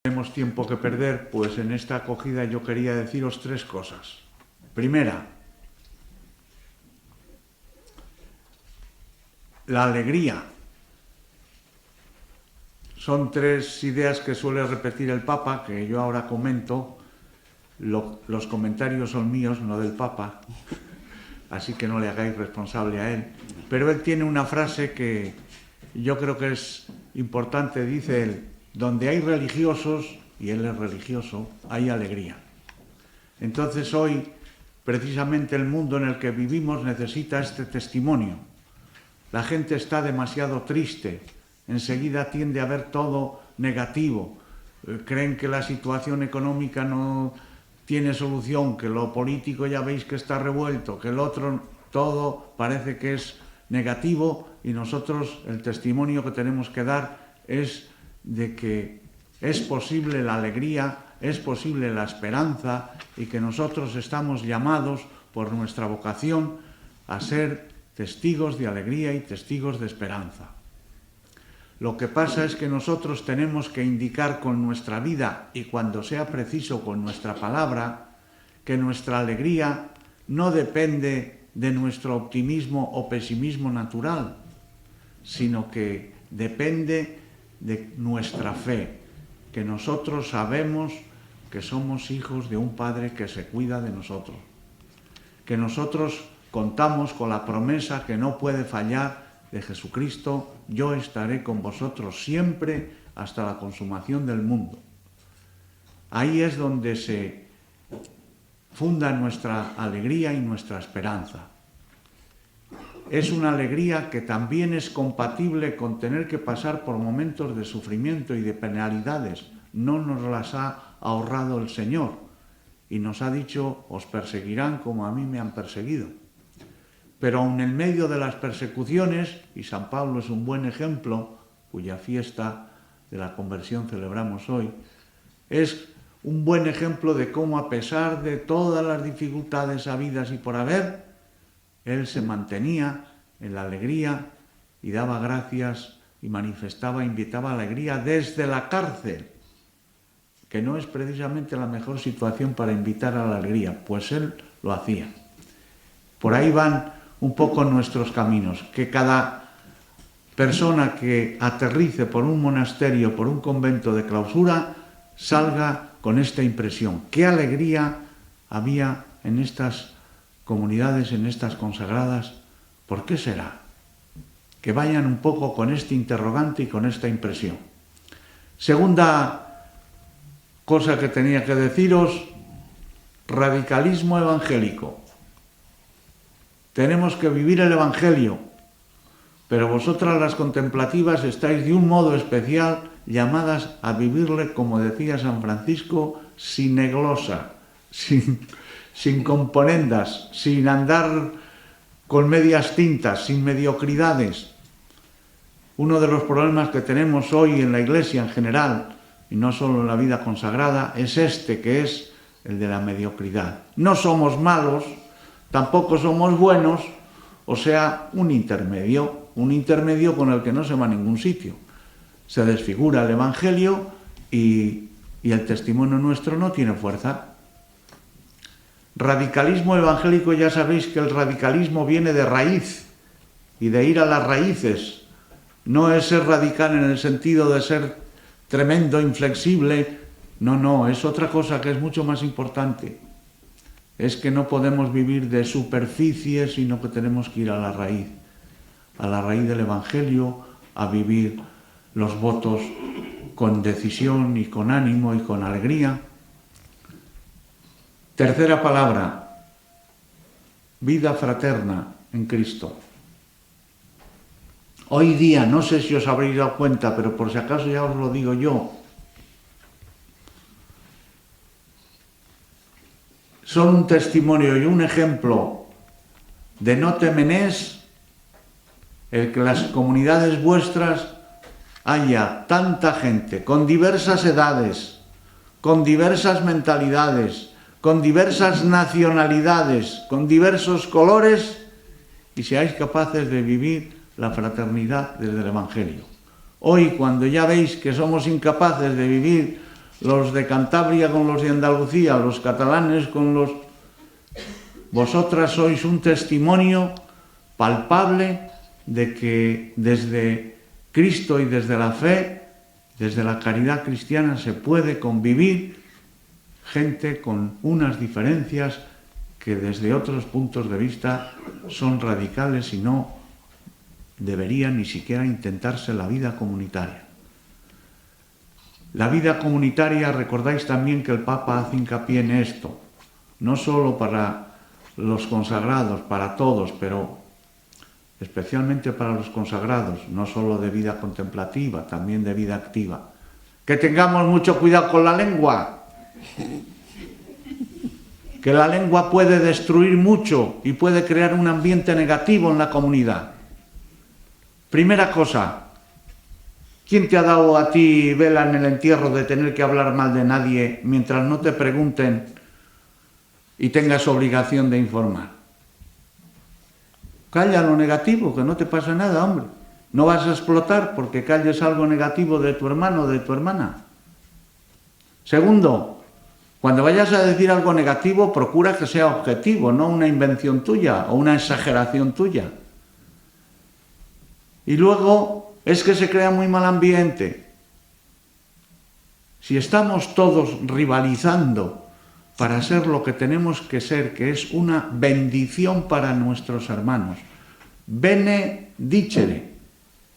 tenemos tiempo que perder, pues en esta acogida yo quería deciros tres cosas. Primera, la alegría. Son tres ideas que suele repetir el Papa, que yo ahora comento. Los comentarios son míos, no del Papa, así que no le hagáis responsable a él. Pero él tiene una frase que yo creo que es importante, dice él: donde hay religiosos, y él es religioso, hay alegría. Entonces hoy, precisamente el mundo en el que vivimos necesita este testimonio. La gente está demasiado triste, enseguida tiende a ver todo negativo, creen que la situación económica no tiene solución, que lo político ya veis que está revuelto, que el otro, todo parece que es negativo, y nosotros el testimonio que tenemos que dar es de que es posible la alegría, es posible la esperanza, y que nosotros estamos llamados por nuestra vocación a ser testigos de alegría y testigos de esperanza. Lo que pasa es que nosotros tenemos que indicar con nuestra vida, y cuando sea preciso con nuestra palabra, que nuestra alegría no depende de nuestro optimismo o pesimismo natural, sino que depende de nuestra fe, que nosotros sabemos que somos hijos de un Padre que se cuida de nosotros, que nosotros contamos con la promesa que no puede fallar de Jesucristo: yo estaré con vosotros siempre hasta la consumación del mundo. Ahí es donde se funda nuestra alegría y nuestra esperanza. Es una alegría que también es compatible con tener que pasar por momentos de sufrimiento y de penalidades. No nos las ha ahorrado el Señor, y nos ha dicho: os perseguirán como a mí me han perseguido. Pero aun en medio de las persecuciones, y San Pablo es un buen ejemplo, cuya fiesta de la conversión celebramos hoy, es un buen ejemplo de cómo, a pesar de todas las dificultades habidas y por haber, él se mantenía en la alegría y daba gracias y manifestaba, invitaba a la alegría desde la cárcel, que no es precisamente la mejor situación para invitar a la alegría, pues él lo hacía. Por ahí van un poco nuestros caminos, que cada persona que aterrice por un monasterio, por un convento de clausura, salga con esta impresión: qué alegría había en estas comunidades, en estas consagradas. ¿Por qué será? Que vayan un poco con este interrogante y con esta impresión. Segunda cosa que tenía que deciros: radicalismo evangélico. Tenemos que vivir el Evangelio, pero vosotras, las contemplativas, estáis de un modo especial llamadas a vivirle, como decía San Francisco, sin neglosa, sin componendas, sin andar con medias tintas, sin mediocridades. Uno de los problemas que tenemos hoy en la Iglesia en general, y no solo en la vida consagrada, es este, que es el de la mediocridad. No somos malos, tampoco somos buenos, o sea, un intermedio con el que no se va a ningún sitio. Se desfigura el Evangelio y el testimonio nuestro no tiene fuerza. Radicalismo evangélico, ya sabéis que el radicalismo viene de raíz y de ir a las raíces. No es ser radical en el sentido de ser tremendo, inflexible. No, es otra cosa que es mucho más importante. Es que no podemos vivir de superficie, sino que tenemos que ir a la raíz del Evangelio, a vivir los votos con decisión y con ánimo y con alegría. Tercera palabra: vida fraterna en Cristo. Hoy día, no sé si os habréis dado cuenta, pero por si acaso ya os lo digo yo, son un testimonio y un ejemplo de no temenés el que las comunidades vuestras haya tanta gente con diversas edades, con diversas mentalidades, con diversas nacionalidades, con diversos colores, y seáis capaces de vivir la fraternidad desde el Evangelio. Hoy, cuando ya veis que somos incapaces de vivir los de Cantabria con los de Andalucía, los catalanes con los... Vosotras sois un testimonio palpable de que desde Cristo y desde la fe, desde la caridad cristiana, se puede convivir gente con unas diferencias que desde otros puntos de vista son radicales y no deberían ni siquiera intentarse la vida comunitaria. La vida comunitaria, recordáis también que el Papa hace hincapié en esto, no solo para los consagrados, para todos, pero especialmente para los consagrados, no solo de vida contemplativa, también de vida activa. Que tengamos mucho cuidado con la lengua, que la lengua puede destruir mucho y puede crear un ambiente negativo en la comunidad. Primera cosa, ¿quién te ha dado a ti vela en el entierro de tener que hablar mal de nadie mientras no te pregunten y tengas obligación de informar? Calla lo negativo, que no te pasa nada, hombre. No vas a explotar porque calles algo negativo de tu hermano o de tu hermana. Segundo, cuando vayas a decir algo negativo, procura que sea objetivo, no una invención tuya o una exageración tuya. Y luego, es que se crea muy mal ambiente. Si estamos todos rivalizando para ser lo que tenemos que ser, que es una bendición para nuestros hermanos. Bene dicere,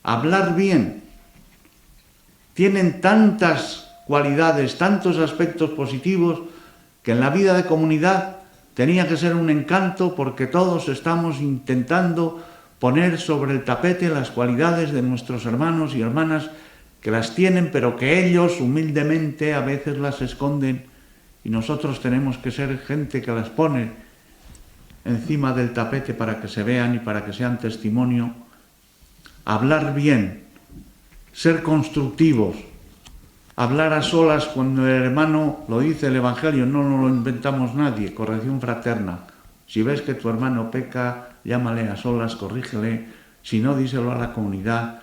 hablar bien. Tienen tantas cualidades, tantos aspectos positivos, que en la vida de comunidad tenía que ser un encanto porque todos estamos intentando poner sobre el tapete las cualidades de nuestros hermanos y hermanas que las tienen, pero que ellos humildemente a veces las esconden. Y nosotros tenemos que ser gente que las pone encima del tapete para que se vean y para que sean testimonio. Hablar bien, ser constructivos, hablar a solas cuando el hermano lo dice el Evangelio, no lo inventamos nadie, corrección fraterna. Si ves que tu hermano peca, llámale a solas, corrígele, si no, díselo a la comunidad.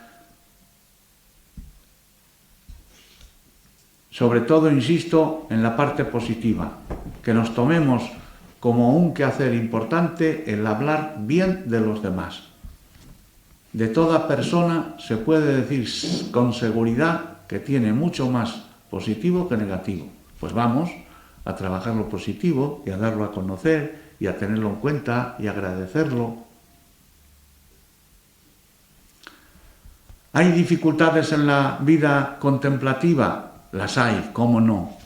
Sobre todo, insisto, en la parte positiva, que nos tomemos como un quehacer importante el hablar bien de los demás. De toda persona se puede decir con seguridad que tiene mucho más positivo que negativo. Pues vamos a trabajar lo positivo y a darlo a conocer y a tenerlo en cuenta y agradecerlo. ¿Hay dificultades en la vida contemplativa? Las hay, cómo no.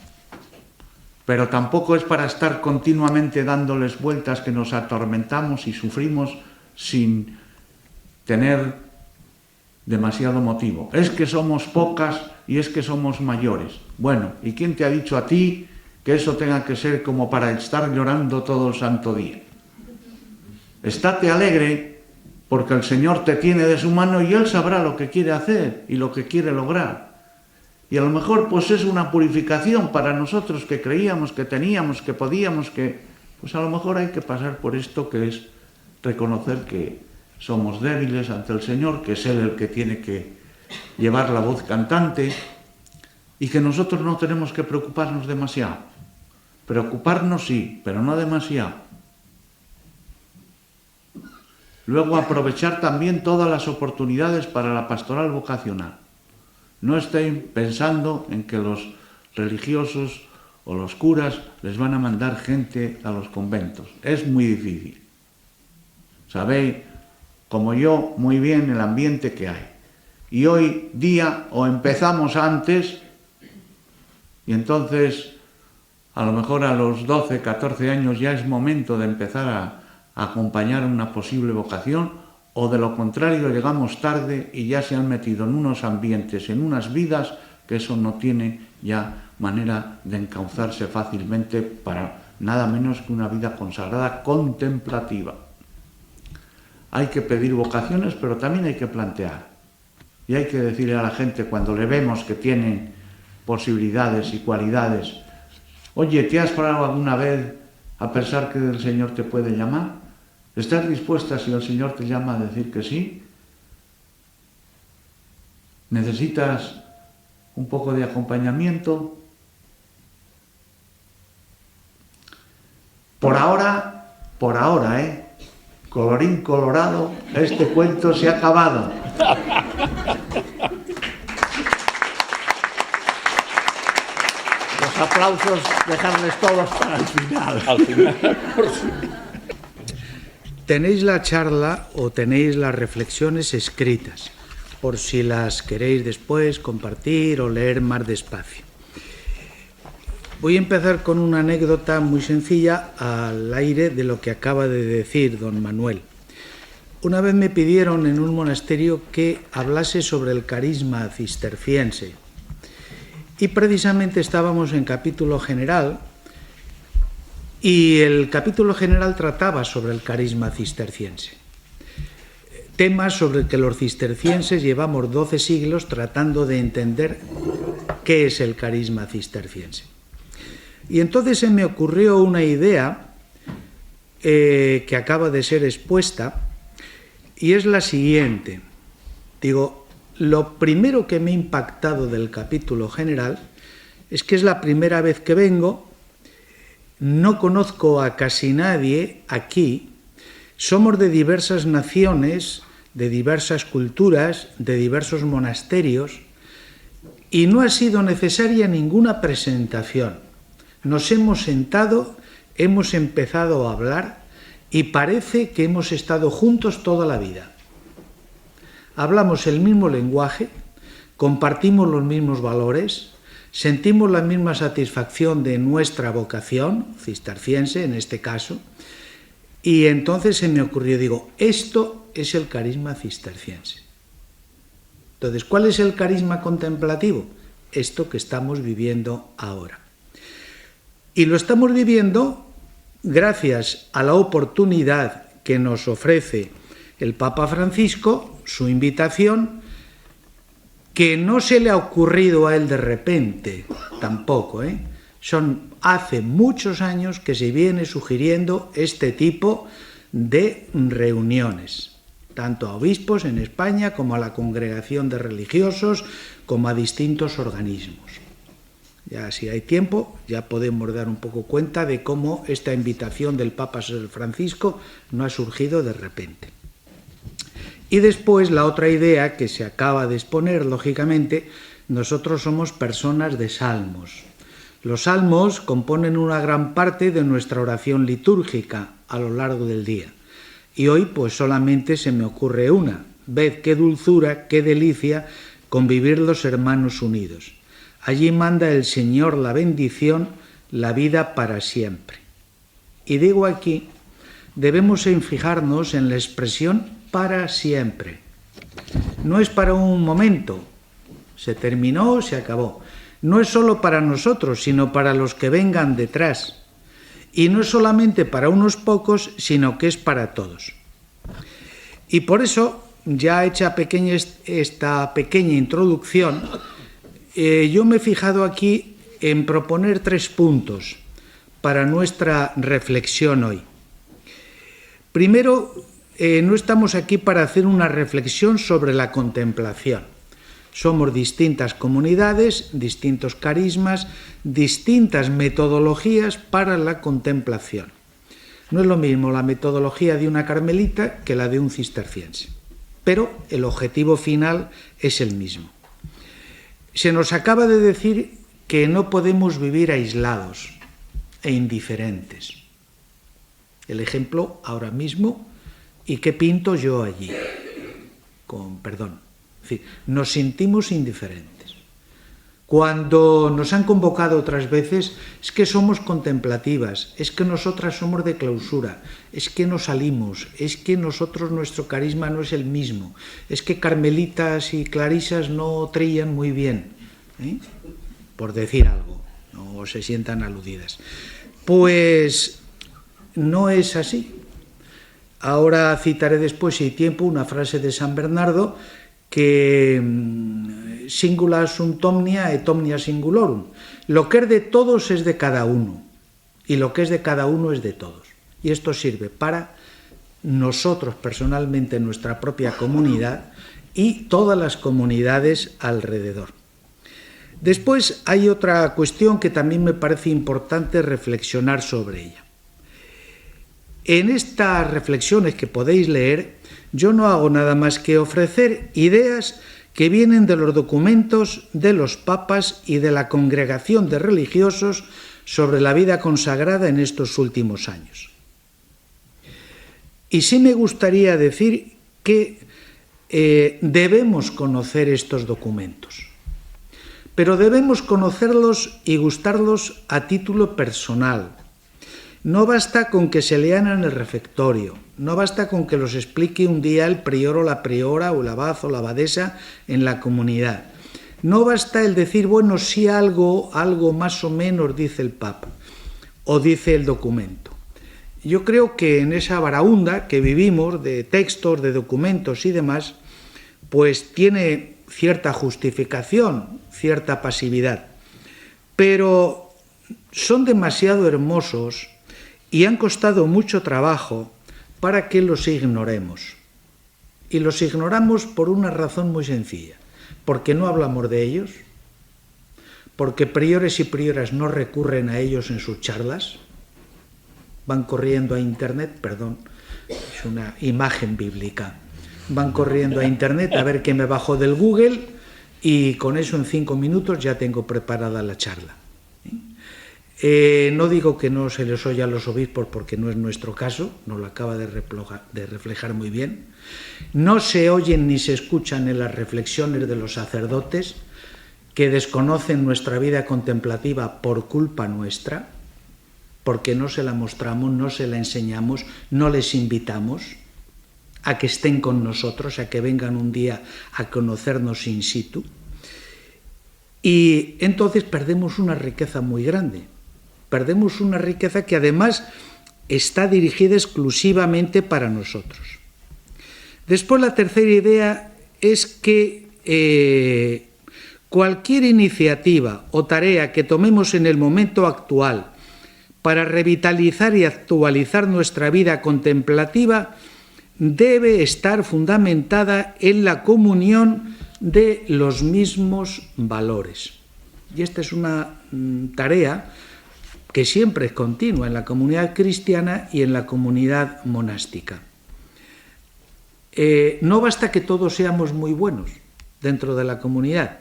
Pero tampoco es para estar continuamente dándoles vueltas que nos atormentamos y sufrimos sin tener demasiado motivo. Es que somos pocas y es que somos mayores. Bueno, ¿y quién te ha dicho a ti que eso tenga que ser como para estar llorando todo el santo día? Estate alegre porque el Señor te tiene de su mano y Él sabrá lo que quiere hacer y lo que quiere lograr. Y a lo mejor pues es una purificación para nosotros que creíamos, que teníamos, que podíamos, que pues a lo mejor hay que pasar por esto que es reconocer que somos débiles ante el Señor, que es Él el que tiene que llevar la voz cantante y que nosotros no tenemos que preocuparnos demasiado. Preocuparnos sí, pero no demasiado. Luego aprovechar también todas las oportunidades para la pastoral vocacional. No estén pensando en que los religiosos o los curas les van a mandar gente a los conventos. Es muy difícil. Sabéis, como yo, muy bien el ambiente que hay. Y hoy día o empezamos antes y entonces a lo mejor a los 12, 14 años ya es momento de empezar a acompañar una posible vocación, o de lo contrario llegamos tarde y ya se han metido en unos ambientes, en unas vidas, que eso no tiene ya manera de encauzarse fácilmente para nada menos que una vida consagrada contemplativa. Hay que pedir vocaciones, pero también hay que plantear. Y hay que decirle a la gente cuando le vemos que tienen posibilidades y cualidades, oye, ¿te has parado alguna vez a pensar que el Señor te puede llamar? ¿Estás dispuesta, si el Señor te llama, a decir que sí? ¿Necesitas un poco de acompañamiento? Por ahora, colorín colorado, este cuento se ha acabado. Los aplausos, dejarles todos para el final. Al final. Tenéis la charla o tenéis las reflexiones escritas, por si las queréis después compartir o leer más despacio. Voy a empezar con una anécdota muy sencilla al aire de lo que acaba de decir don Manuel. Una vez me pidieron en un monasterio que hablase sobre el carisma cisterciense y precisamente estábamos en capítulo general y el capítulo general trataba sobre el carisma cisterciense. Temas sobre el que los cistercienses llevamos 12 siglos tratando de entender qué es el carisma cisterciense. Y entonces se me ocurrió una idea que acaba de ser expuesta y es la siguiente. Digo, lo primero que me ha impactado del capítulo general es que es la primera vez que vengo, no conozco a casi nadie aquí, somos de diversas naciones, de diversas culturas, de diversos monasterios y no ha sido necesaria ninguna presentación. Nos hemos sentado, hemos empezado a hablar y parece que hemos estado juntos toda la vida. Hablamos el mismo lenguaje, compartimos los mismos valores, sentimos la misma satisfacción de nuestra vocación, cisterciense en este caso, y entonces se me ocurrió, digo, esto es el carisma cisterciense. Entonces, ¿cuál es el carisma contemplativo? Esto que estamos viviendo ahora. Y lo estamos viviendo gracias a la oportunidad que nos ofrece el Papa Francisco, su invitación, que no se le ha ocurrido a él de repente, tampoco, hace muchos años que se viene sugiriendo este tipo de reuniones, tanto a obispos en España como a la congregación de religiosos, como a distintos organismos. Ya si hay tiempo, ya podemos dar un poco cuenta de cómo esta invitación del Papa Francisco no ha surgido de repente. Y después la otra idea que se acaba de exponer, lógicamente, nosotros somos personas de salmos. Los salmos componen una gran parte de nuestra oración litúrgica a lo largo del día. Y hoy pues solamente se me ocurre una. Ved qué dulzura, qué delicia convivir los hermanos unidos. Allí manda el Señor la bendición, la vida para siempre. Y digo aquí, debemos fijarnos en la expresión para siempre. No es para un momento, se terminó, se acabó. No es solo para nosotros, sino para los que vengan detrás. Y no es solamente para unos pocos, sino que es para todos. Y por eso, ya hecha esta pequeña introducción, yo me he fijado aquí en proponer 3 puntos para nuestra reflexión hoy. Primero, no estamos aquí para hacer una reflexión sobre la contemplación. Somos distintas comunidades, distintos carismas, distintas metodologías para la contemplación. No es lo mismo la metodología de una carmelita que la de un cisterciense, pero el objetivo final es el mismo. Se nos acaba de decir que no podemos vivir aislados e indiferentes. El ejemplo ahora mismo, ¿y qué pinto yo allí? Con perdón. Es decir, nos sentimos indiferentes. Cuando nos han convocado otras veces, es que somos contemplativas, es que nosotras somos de clausura, es que no salimos, es que nosotros nuestro carisma no es el mismo, es que carmelitas y clarisas no trillan muy bien, por decir algo, no se sientan aludidas. Pues no es así. Ahora citaré después, si hay tiempo, una frase de San Bernardo que singula sunt omnia et omnia singulorum. Lo que es de todos es de cada uno y lo que es de cada uno es de todos. Y esto sirve para nosotros personalmente, nuestra propia comunidad y todas las comunidades alrededor. Después hay otra cuestión que también me parece importante reflexionar sobre ella. En estas reflexiones que podéis leer, yo no hago nada más que ofrecer ideas que vienen de los documentos de los papas y de la congregación de religiosos sobre la vida consagrada en estos últimos años. Y sí me gustaría decir que debemos conocer estos documentos, pero debemos conocerlos y gustarlos a título personal. No basta con que se lean en el refectorio, no basta con que los explique un día el prior o la priora o el abad o la abadesa en la comunidad. No basta el decir, bueno, sí algo más o menos dice el Papa o dice el documento. Yo creo que en esa baraúnda que vivimos de textos, de documentos y demás, pues tiene cierta justificación, cierta pasividad, pero son demasiado hermosos y han costado mucho trabajo para que los ignoremos. Y los ignoramos por una razón muy sencilla, porque no hablamos de ellos, porque priores y prioras no recurren a ellos en sus charlas, van corriendo a Internet, perdón, es una imagen bíblica, van corriendo a Internet a ver qué me bajo del Google y con eso en 5 minutos ya tengo preparada la charla. No digo que no se les oye a los obispos porque no es nuestro caso, nos lo acaba de reflejar muy bien. No se oyen ni se escuchan en las reflexiones de los sacerdotes que desconocen nuestra vida contemplativa por culpa nuestra, porque no se la mostramos, no se la enseñamos, no les invitamos a que estén con nosotros, a que vengan un día a conocernos in situ. Y entonces perdemos una riqueza muy grande. Perdemos una riqueza que además está dirigida exclusivamente para nosotros. Después la tercera idea es que cualquier iniciativa o tarea que tomemos en el momento actual para revitalizar y actualizar nuestra vida contemplativa debe estar fundamentada en la comunión de los mismos valores. Y esta es una tarea que siempre es continua en la comunidad cristiana y en la comunidad monástica. No basta que todos seamos muy buenos dentro de la comunidad,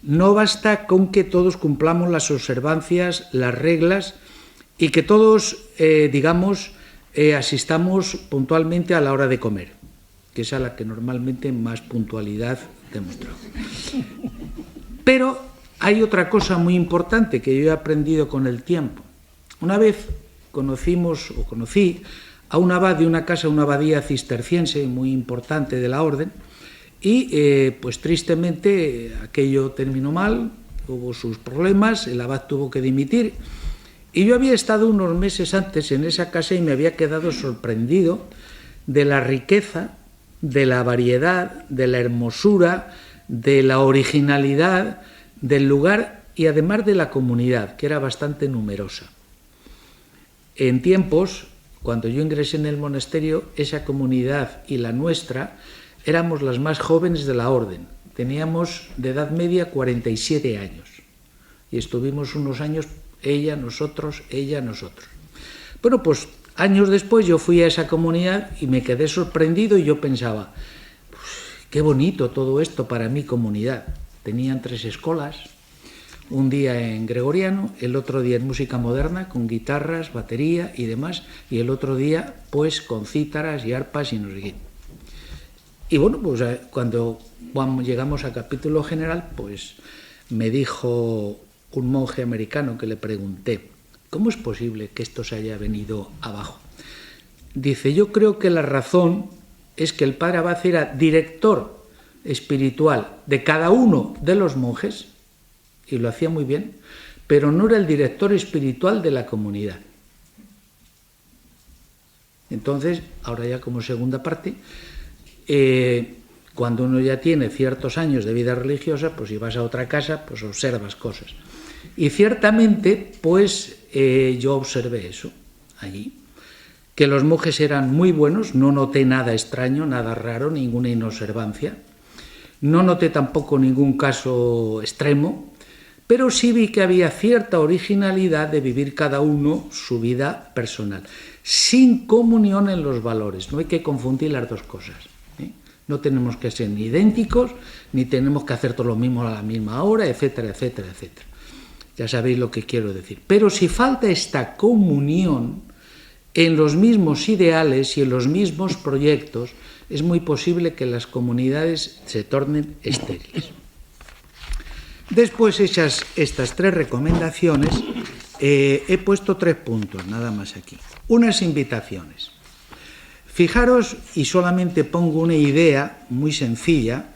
no basta con que todos cumplamos las observancias, las reglas y que todos, asistamos puntualmente a la hora de comer, que es a la que normalmente más puntualidad demostramos. Pero hay otra cosa muy importante que yo he aprendido con el tiempo. Una vez conocí a un abad de una casa, una abadía cisterciense muy importante de la orden, y pues tristemente aquello terminó mal, hubo sus problemas, el abad tuvo que dimitir, y yo había estado unos meses antes en esa casa y me había quedado sorprendido de la riqueza, de la variedad, de la hermosura, de la originalidad del lugar y además de la comunidad, que era bastante numerosa. En tiempos, cuando yo ingresé en el monasterio, esa comunidad y la nuestra éramos las más jóvenes de la orden. Teníamos de edad media 47 años y estuvimos unos años, ella, nosotros. Bueno, pues años después yo fui a esa comunidad y me quedé sorprendido y yo pensaba, pues, qué bonito todo esto para mi comunidad. Tenían 3 escolas, un día en gregoriano, el otro día en música moderna, con guitarras, batería y demás, y el otro día pues con cítaras y arpas y no sé qué. Y bueno, pues cuando llegamos al capítulo general, pues me dijo un monje americano que le pregunté, ¿cómo es posible que esto se haya venido abajo? Dice, yo creo que la razón es que el padre abad era director espiritual de cada uno de los monjes, y lo hacía muy bien, pero no era el director espiritual de la comunidad. Entonces, ahora ya como segunda parte, cuando uno ya tiene ciertos años de vida religiosa, pues si vas a otra casa, pues observas cosas. Y ciertamente, pues yo observé eso allí, que los monjes eran muy buenos, no noté nada extraño, nada raro, ninguna inobservancia, no noté tampoco ningún caso extremo, pero sí vi que había cierta originalidad de vivir cada uno su vida personal. sin comunión en los valores. No hay que confundir las dos cosas, ¿eh? No tenemos que ser ni idénticos, ni tenemos que hacer todo lo mismo a la misma hora, etcétera, etcétera, etcétera. Ya sabéis lo que quiero decir. Pero si falta esta comunión en los mismos ideales y en los mismos proyectos, es muy posible que las comunidades se tornen estériles. Después, hechas estas 3 recomendaciones, he puesto 3 puntos, nada más aquí. Unas invitaciones. Fijaros, y solamente pongo una idea muy sencilla,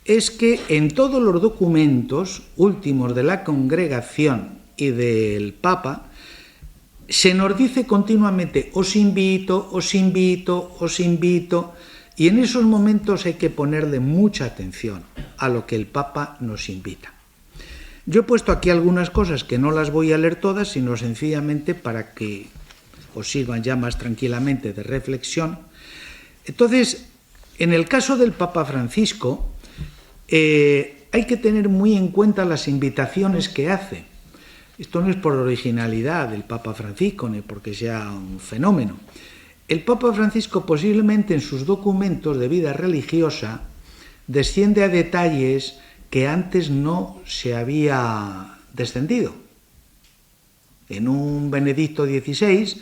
es que en todos los documentos últimos de la congregación y del Papa, se nos dice continuamente, os invito, os invito, os invito, y en esos momentos hay que ponerle mucha atención a lo que el Papa nos invita. Yo he puesto aquí algunas cosas que no las voy a leer todas, sino sencillamente para que os sirvan ya más tranquilamente de reflexión. Entonces, en el caso del Papa Francisco, hay que tener muy en cuenta las invitaciones que hace. Esto no es por originalidad del Papa Francisco, ni porque sea un fenómeno. El Papa Francisco posiblemente en sus documentos de vida religiosa desciende a detalles que antes no se había descendido. En un Benedicto XVI,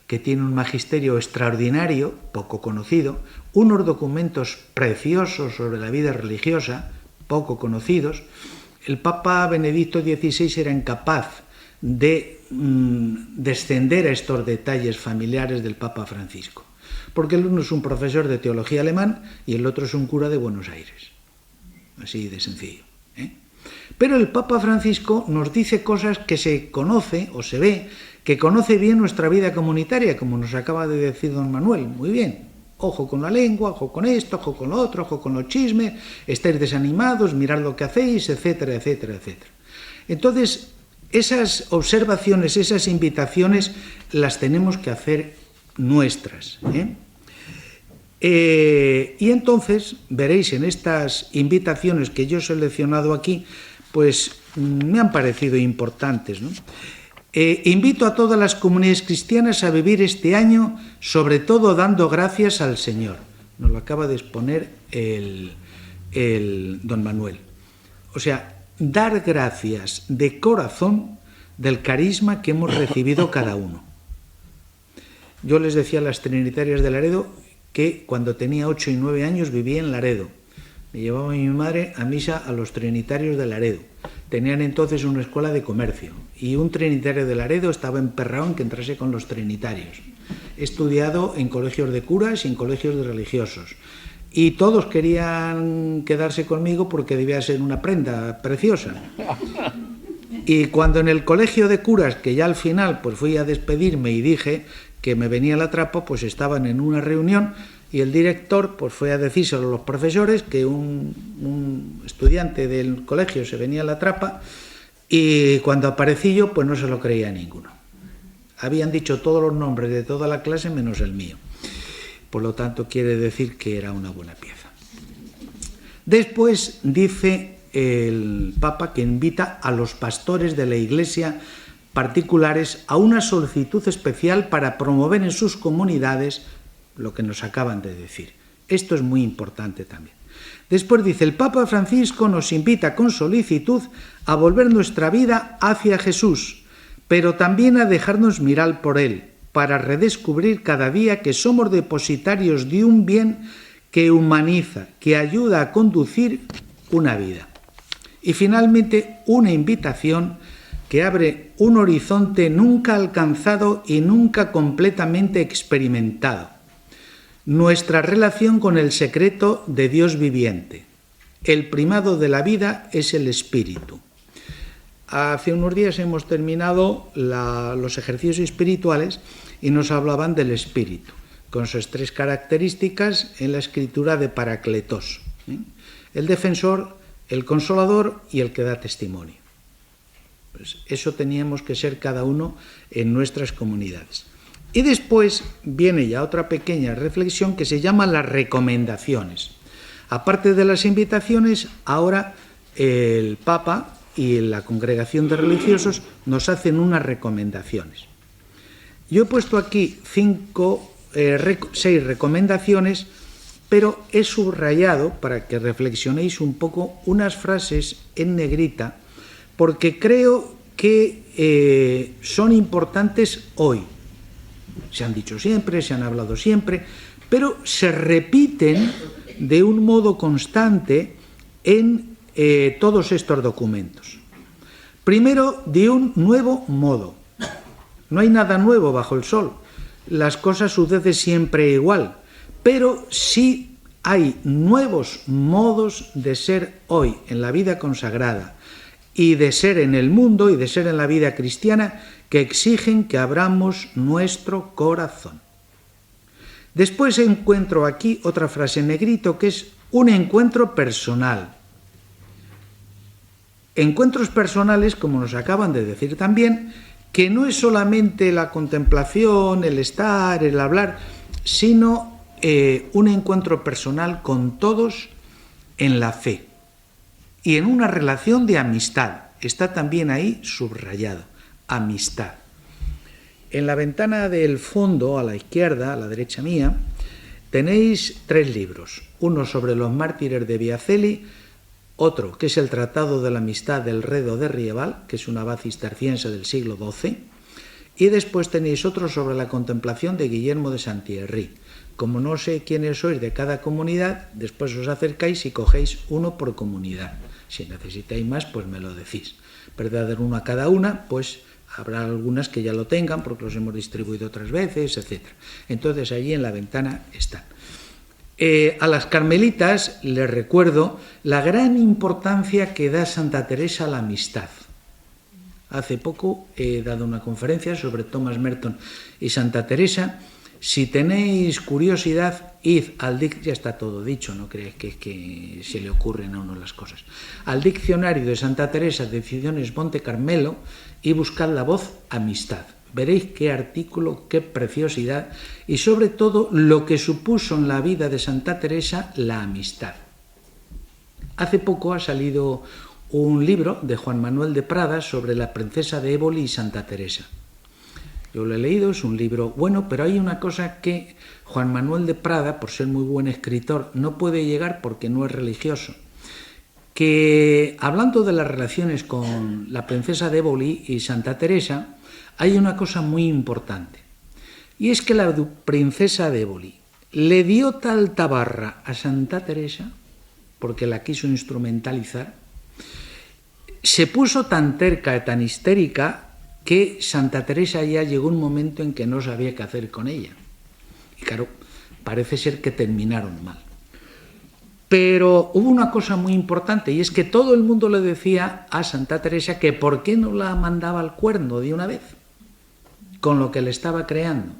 que tiene un magisterio extraordinario, poco conocido, unos documentos preciosos sobre la vida religiosa, poco conocidos, el Papa Benedicto XVI era incapaz de descender a estos detalles familiares del Papa Francisco, porque el uno es un profesor de teología alemán y el otro es un cura de Buenos Aires. Así de sencillo, ¿eh? Pero el Papa Francisco nos dice cosas que se conoce o se ve, que conoce bien nuestra vida comunitaria, como nos acaba de decir don Manuel, muy bien. Ojo con la lengua, ojo con esto, ojo con lo otro, ojo con los chismes, estáis desanimados, mirad lo que hacéis, etcétera, etcétera, etcétera. Entonces, esas observaciones, esas invitaciones, las tenemos que hacer nuestras, ¿eh? Y entonces veréis en estas invitaciones que yo he seleccionado aquí, pues me han parecido importantes, ¿no? Invito a todas las comunidades cristianas a vivir este año, sobre todo dando gracias al Señor. Nos lo acaba de exponer el don Manuel. O sea, dar gracias de corazón del carisma que hemos recibido cada uno. Yo les decía a las trinitarias de Laredo que cuando tenía 8 y 9 años vivía en Laredo. Me llevaba mi madre a misa a los trinitarios de Laredo. Tenían entonces una escuela de comercio y un trinitario de Laredo estaba emperrado en que entrase con los trinitarios. He estudiado en colegios de curas y en colegios de religiosos y todos querían quedarse conmigo porque debía ser una prenda preciosa. Y cuando en el colegio de curas, que ya al final pues fui a despedirme y dije que me venía la trapa, pues estaban en una reunión y el director pues fue a decírselo a los profesores que un estudiante del colegio se venía a la trapa y cuando aparecí yo pues no se lo creía ninguno. Habían dicho todos los nombres de toda la clase menos el mío. Por lo tanto quiere decir que era una buena pieza. Después dice el Papa que invita a los pastores de la Iglesia particulares a una solicitud especial para promover en sus comunidades lo que nos acaban de decir. Esto es muy importante también. Después dice, el Papa Francisco nos invita con solicitud a volver nuestra vida hacia Jesús, pero también a dejarnos mirar por Él, para redescubrir cada día que somos depositarios de un bien que humaniza, que ayuda a conducir una vida. Y finalmente, una invitación que abre un horizonte nunca alcanzado y nunca completamente experimentado. Nuestra relación con el secreto de Dios viviente. El primado de la vida es el espíritu. Hace unos días hemos terminado los ejercicios espirituales y nos hablaban del espíritu, con sus 3 características en la escritura de Paracletos, ¿eh? El defensor, el consolador y el que da testimonio. Pues eso teníamos que ser cada uno en nuestras comunidades. Y después viene ya otra pequeña reflexión que se llama las recomendaciones. Aparte de las invitaciones, ahora el Papa y la congregación de religiosos nos hacen unas recomendaciones. Yo he puesto aquí 6 recomendaciones, pero he subrayado, para que reflexionéis un poco, unas frases en negrita, porque creo que son importantes hoy. Se han dicho siempre, se han hablado siempre, pero se repiten de un modo constante en todos estos documentos. Primero, de un nuevo modo. No hay nada nuevo bajo el sol. Las cosas suceden siempre igual, pero sí hay nuevos modos de ser hoy en la vida consagrada y de ser en el mundo y de ser en la vida cristiana que exigen que abramos nuestro corazón. Después encuentro aquí otra frase en negrito que es un encuentro personal. Encuentros personales, como nos acaban de decir también, que no es solamente la contemplación, el estar, el hablar, sino un encuentro personal con todos en la fe y en una relación de amistad. Está también ahí subrayado, amistad. En la ventana del fondo, a la izquierda, a la derecha mía, tenéis 3 libros. Uno sobre los mártires de Viacelli, otro que es el Tratado de la Amistad del Redo de Rieval, que es un abad cisterciense del siglo XII, y después tenéis otro sobre la contemplación de Guillermo de Saint-Thierry. Como no sé quiénes sois de cada comunidad, después os acercáis y cogéis uno por comunidad. Si necesitáis más, pues me lo decís. Pero de dar uno a cada una, pues habrá algunas que ya lo tengan porque los hemos distribuido otras veces, etc. Entonces allí en la ventana están. A las carmelitas les recuerdo la gran importancia que da Santa Teresa a la amistad. Hace poco he dado una conferencia sobre Thomas Merton y Santa Teresa. Si tenéis curiosidad, id al diccionario, ya está todo dicho, no creéis que se le ocurren a uno las cosas, al diccionario de Santa Teresa de Decisiones Monte Carmelo y buscad la voz amistad. Veréis qué artículo, qué preciosidad y sobre todo lo que supuso en la vida de Santa Teresa la amistad. Hace poco ha salido un libro de Juan Manuel de Prada sobre la princesa de Éboli y Santa Teresa. Yo lo he leído, es un libro bueno, pero hay una cosa que Juan Manuel de Prada, por ser muy buen escritor, no puede llegar porque no es religioso. Que hablando de las relaciones con la princesa de Éboli y Santa Teresa, hay una cosa muy importante, y es que la princesa de Éboli le dio tal tabarra a Santa Teresa, porque la quiso instrumentalizar, se puso tan terca y tan histérica que Santa Teresa ya llegó un momento en que no sabía qué hacer con ella. Y claro, parece ser que terminaron mal. Pero hubo una cosa muy importante, y es que todo el mundo le decía a Santa Teresa que por qué no la mandaba al cuerno de una vez, con lo que le estaba creando.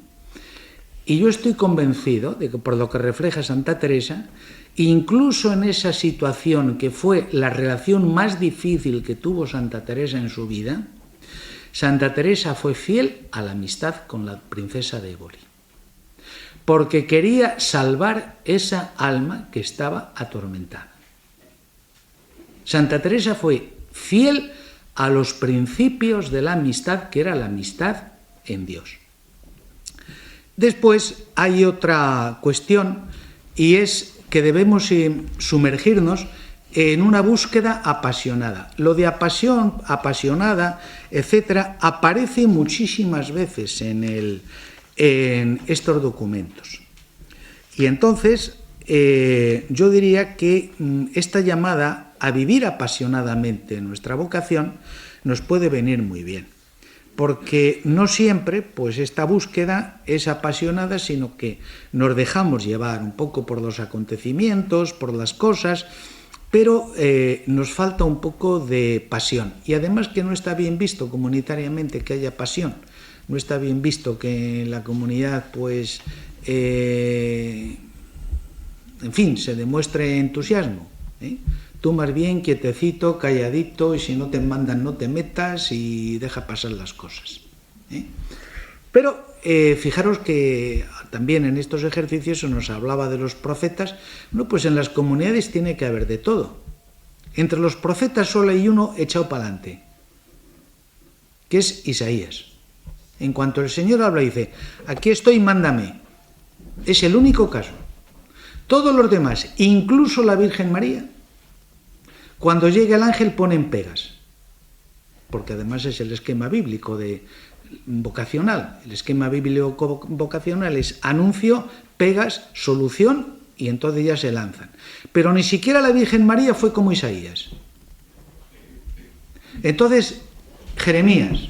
Y yo estoy convencido de que por lo que refleja Santa Teresa, incluso en esa situación que fue la relación más difícil que tuvo Santa Teresa en su vida, Santa Teresa fue fiel a la amistad con la princesa de Éboli, porque quería salvar esa alma que estaba atormentada. Santa Teresa fue fiel a los principios de la amistad, que era la amistad en Dios. Después hay otra cuestión, y es que debemos sumergirnos en una búsqueda apasionada. Lo de apasionada, etcétera, aparece muchísimas veces en estos documentos. Y entonces yo diría que esta llamada a vivir apasionadamente nuestra vocación nos puede venir muy bien, porque no siempre pues esta búsqueda es apasionada, sino que nos dejamos llevar un poco por los acontecimientos, por las cosas, pero nos falta un poco de pasión. Y además que no está bien visto comunitariamente que haya pasión, no está bien visto que en la comunidad pues en fin, se demuestre entusiasmo, ¿eh? Tú más bien quietecito, calladito, y si no te mandan no te metas y deja pasar las cosas, ¿eh? Pero fijaros que también en estos ejercicios se nos hablaba de los profetas. No, pues en las comunidades tiene que haber de todo. Entre los profetas solo hay uno echado para adelante, que es Isaías, En cuanto el Señor habla y dice, aquí estoy, mándame. Es el único caso. Todos los demás, incluso la Virgen María, cuando llega el ángel ponen pegas. Porque además es el esquema bíblico vocacional. El esquema bíblico vocacional es anuncio, pegas, solución, y entonces ya se lanzan. Pero ni siquiera la Virgen María fue como Isaías. Entonces, Jeremías,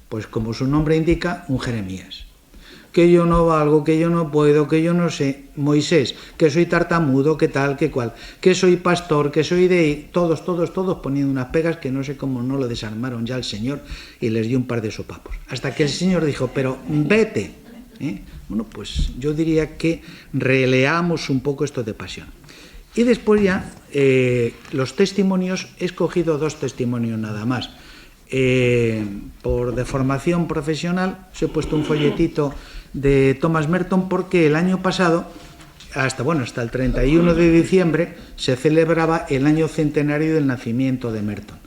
pues como su nombre indica, un Jeremías. Que yo no valgo, que yo no puedo, que yo no sé. Moisés, que soy tartamudo, que tal, que cual, que soy pastor, que soy de... Todos poniendo unas pegas que no sé cómo no lo desarmaron ya el Señor y les dio un par de sopapos. Hasta que el Señor dijo, pero vete. Bueno, pues yo diría que releamos un poco esto de pasión. Y después ya, los testimonios, he escogido 2 testimonios nada más. Por deformación profesional, os he puesto un folletito de Thomas Merton porque el año pasado, hasta el 31 de diciembre, se celebraba el año centenario del nacimiento de Merton.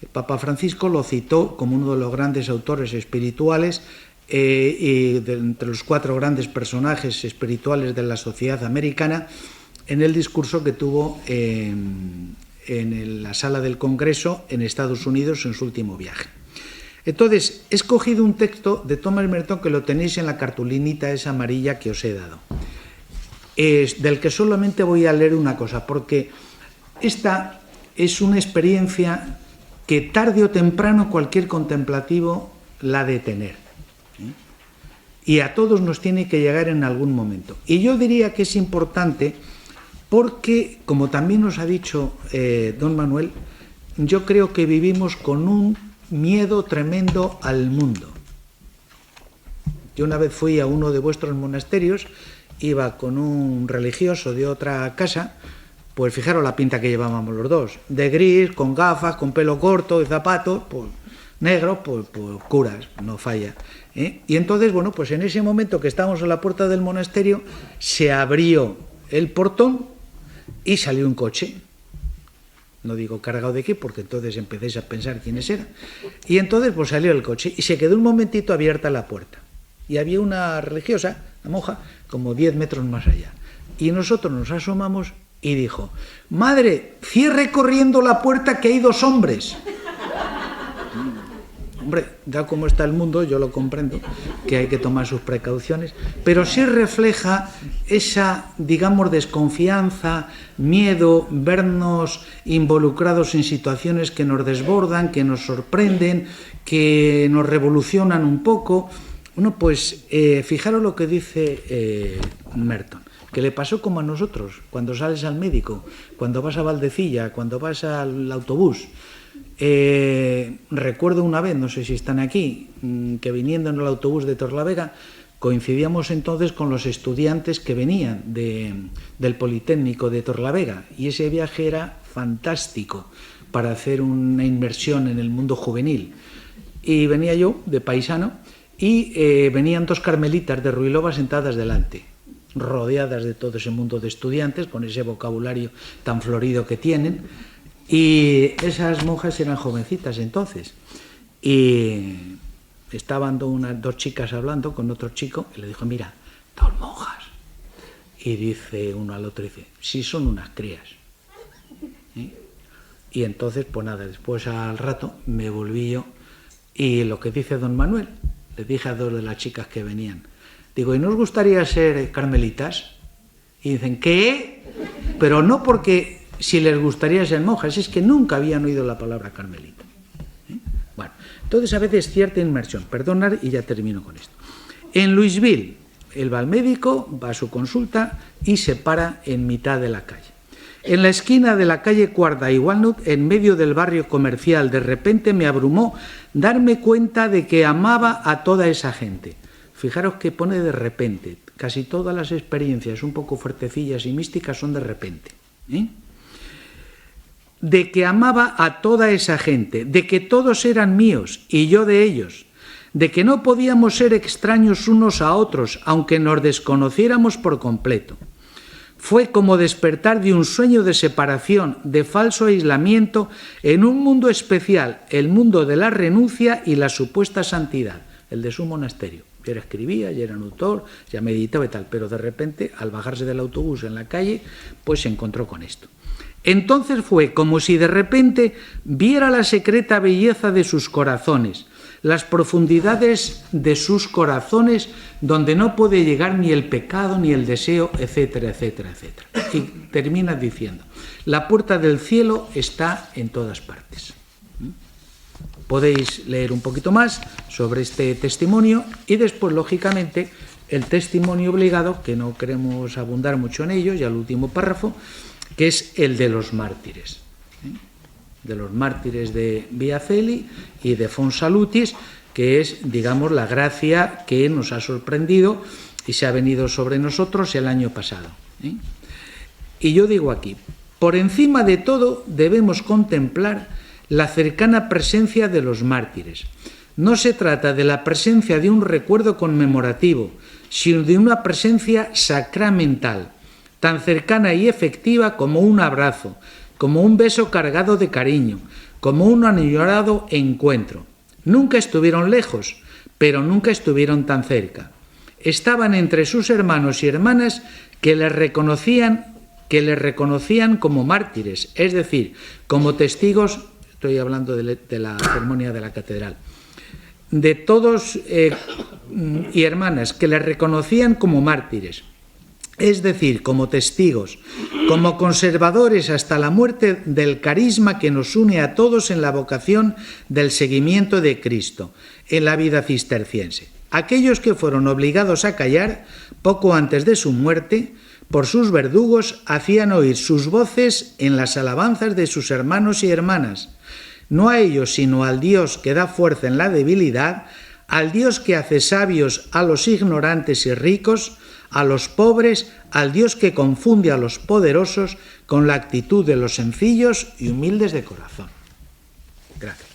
El Papa Francisco lo citó como uno de los grandes autores espirituales entre los 4 grandes personajes espirituales de la sociedad americana en el discurso que tuvo en la sala del Congreso en Estados Unidos en su último viaje. Entonces, he escogido un texto de Thomas Merton que lo tenéis en la cartulinita esa amarilla que os he dado, del que solamente voy a leer una cosa, porque esta es una experiencia que tarde o temprano cualquier contemplativo la ha de tener. Y a todos nos tiene que llegar en algún momento. Y yo diría que es importante porque, como también nos ha dicho don Manuel, yo creo que vivimos con un miedo tremendo al mundo. Yo una vez fui a uno de vuestros monasterios, iba con un religioso de otra casa, pues fijaros la pinta que llevábamos los dos, de gris, con gafas, con pelo corto y zapatos, pues negro, pues curas, no falla. Y entonces, bueno, pues en ese momento que estábamos a la puerta del monasterio, se abrió el portón y salió un coche. No digo cargado de qué, porque entonces empecéis a pensar quiénes eran. Y entonces pues salió el coche y se quedó un momentito abierta la puerta. Y había una religiosa, una monja, como 10 metros más allá. Y nosotros nos asomamos y dijo, madre, cierre corriendo la puerta que hay 2 hombres. Hombre, ya como está el mundo, yo lo comprendo, que hay que tomar sus precauciones, pero sí refleja esa, digamos, desconfianza, miedo, vernos involucrados en situaciones que nos desbordan, que nos sorprenden, que nos revolucionan un poco. Bueno, pues fijaros lo que dice Merton, que le pasó como a nosotros, cuando sales al médico, cuando vas a Valdecilla, cuando vas al autobús. Recuerdo una vez, no sé si están aquí, que viniendo en el autobús de Torlavega coincidíamos entonces con los estudiantes que venían del Politécnico de Torlavega y ese viaje era fantástico para hacer una inmersión en el mundo juvenil. Y venía yo de paisano y venían 2 carmelitas de Ruilova sentadas delante, rodeadas de todo ese mundo de estudiantes con ese vocabulario tan florido que tienen. Y esas monjas eran jovencitas entonces. Y estaban 2 chicas hablando con otro chico y le dijo, mira, 2 monjas. Y dice uno al otro, dice, sí, son unas crías. Y entonces, pues nada, después al rato me volví yo y lo que dice don Manuel, le dije a 2 de las chicas que venían, digo, ¿y no os gustaría ser carmelitas? Y dicen, ¿qué? Pero no porque... si les gustaría ser monjas, es que nunca habían oído la palabra carmelita. Bueno, entonces a veces cierta inmersión, perdonad y ya termino con esto. En Louisville, él va al médico, va a su consulta y se para en mitad de la calle. En la esquina de la calle Cuarta y Walnut, en medio del barrio comercial, de repente me abrumó darme cuenta de que amaba a toda esa gente. Fijaros que pone de repente, casi todas las experiencias un poco fuertecillas y místicas son de repente. De que amaba a toda esa gente, de que todos eran míos y yo de ellos, de que no podíamos ser extraños unos a otros, aunque nos desconociéramos por completo. Fue como despertar de un sueño de separación, de falso aislamiento, en un mundo especial, el mundo de la renuncia y la supuesta santidad. el de su monasterio. Ya escribía, ya era un autor, ya meditaba y tal, pero de repente, al bajarse del autobús en la calle, pues se encontró con esto. Entonces fue como si de repente viera la secreta belleza de sus corazones, las profundidades de sus corazones donde no puede llegar ni el pecado, ni el deseo, etcétera, etcétera, etcétera. Y termina diciendo, la puerta del cielo está en todas partes. Podéis leer un poquito más sobre este testimonio y después, lógicamente, el testimonio obligado, que no queremos abundar mucho en ello, ya el último párrafo, que es el de los mártires. De los mártires de Via Celi y de Fonsalutis, que es, digamos, la gracia que nos ha sorprendido y se ha venido sobre nosotros el año pasado. Y yo digo aquí, por encima de todo debemos contemplar la cercana presencia de los mártires. No se trata de la presencia de un recuerdo conmemorativo, sino de una presencia sacramental, tan cercana y efectiva como un abrazo, como un beso cargado de cariño, como un añorado encuentro. Nunca estuvieron lejos, pero nunca estuvieron tan cerca. Estaban entre sus hermanos y hermanas que les reconocían como mártires, es decir, como testigos, estoy hablando de la ceremonia de la catedral, de todos y hermanas que les reconocían como mártires, es decir, como testigos, como conservadores hasta la muerte del carisma que nos une a todos en la vocación del seguimiento de Cristo, en la vida cisterciense. Aquellos que fueron obligados a callar poco antes de su muerte, por sus verdugos, hacían oír sus voces en las alabanzas de sus hermanos y hermanas, no a ellos, sino al Dios que da fuerza en la debilidad, al Dios que hace sabios a los ignorantes y ricos, a los pobres, al Dios que confunde a los poderosos con la actitud de los sencillos y humildes de corazón. Gracias.